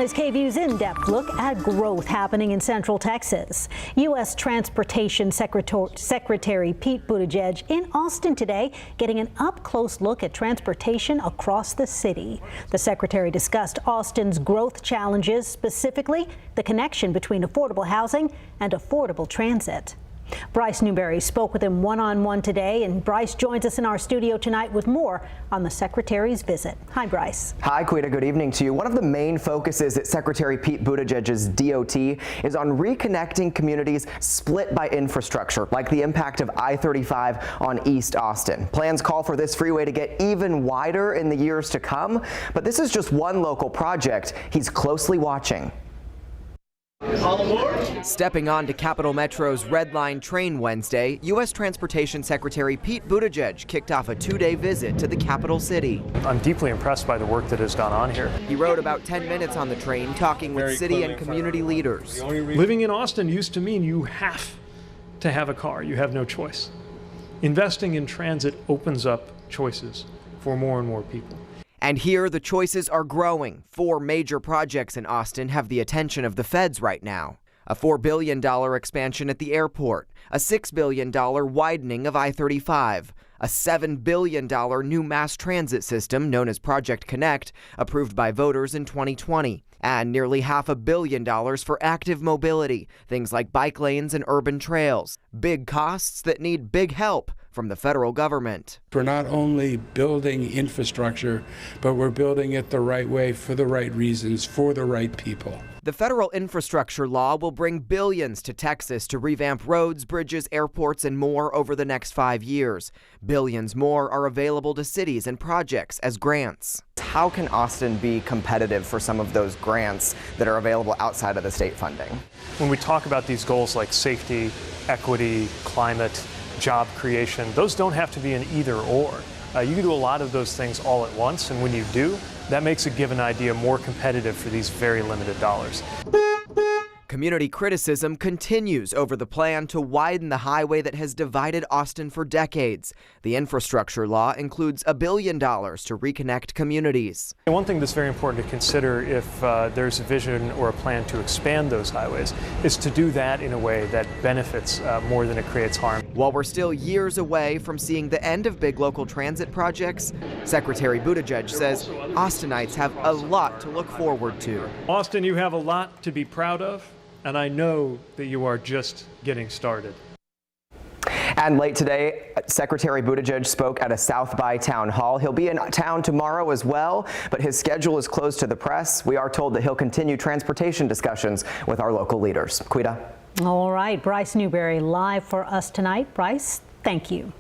is KVUE's in-depth look at growth happening in Central Texas. U.S. Transportation Secretary Pete Buttigieg in Austin today, getting an up-close look at transportation across the city. The secretary discussed Austin's growth challenges, specifically the connection between affordable housing and affordable transit. Bryce Newberry spoke with him one-on-one today, and Bryce joins us in our studio tonight with more on the secretary's visit. Hi, Bryce. Hi, Quita. Good evening to you. One of the main focuses at Secretary Pete Buttigieg's DOT is on reconnecting communities split by infrastructure, like the impact of I-35 on East Austin. Plans call for this freeway to get even wider in the years to come, but this is just one local project he's closely watching. Stepping on to Capital Metro's Red Line train Wednesday, U.S. Transportation Secretary Pete Buttigieg kicked off a two-day visit to the capital city. I'm deeply impressed by the work that has gone on here. He rode about 10 minutes on the train, talking with city and community leaders. Living in Austin used to mean you have to have a car. You have no choice. Investing in transit opens up choices for more and more people. And here, the choices are growing. 4 major projects in Austin have the attention of the feds right now. A $4 billion expansion at the airport, a $6 billion widening of I-35, a $7 billion new mass transit system known as Project Connect, approved by voters in 2020, and nearly $500 million for active mobility, things like bike lanes and urban trails. Big costs that need big help from the federal government. We're not only building infrastructure, but we're building it the right way for the right reasons, for the right people. The federal infrastructure law will bring billions to Texas to revamp roads, bridges, airports, and more over the next 5 years. Billions more are available to cities and projects as grants. How can Austin be competitive for some of those grants that are available outside of the state funding? When we talk about these goals like safety, equity, climate, job creation, those don't have to be an either or. You can do a lot of those things all at once, and when you do, that makes a given idea more competitive for these very limited dollars. Community criticism continues over the plan to widen the highway that has divided Austin for decades. The infrastructure law includes $1 billion to reconnect communities. One thing that's very important to consider if there's a vision or a plan to expand those highways is to do that in a way that benefits more than it creates harm. While we're still years away from seeing the end of big local transit projects, Secretary Buttigieg says Austinites have a lot to look forward to. Austin, you have a lot to be proud of, and I know that you are just getting started. And late today, Secretary Buttigieg spoke at a South by town hall. He'll be in town tomorrow as well, but his schedule is closed to the press. We are told that he'll continue transportation discussions with our local leaders. Quita. All right, Bryce Newberry live for us tonight. Bryce, thank you.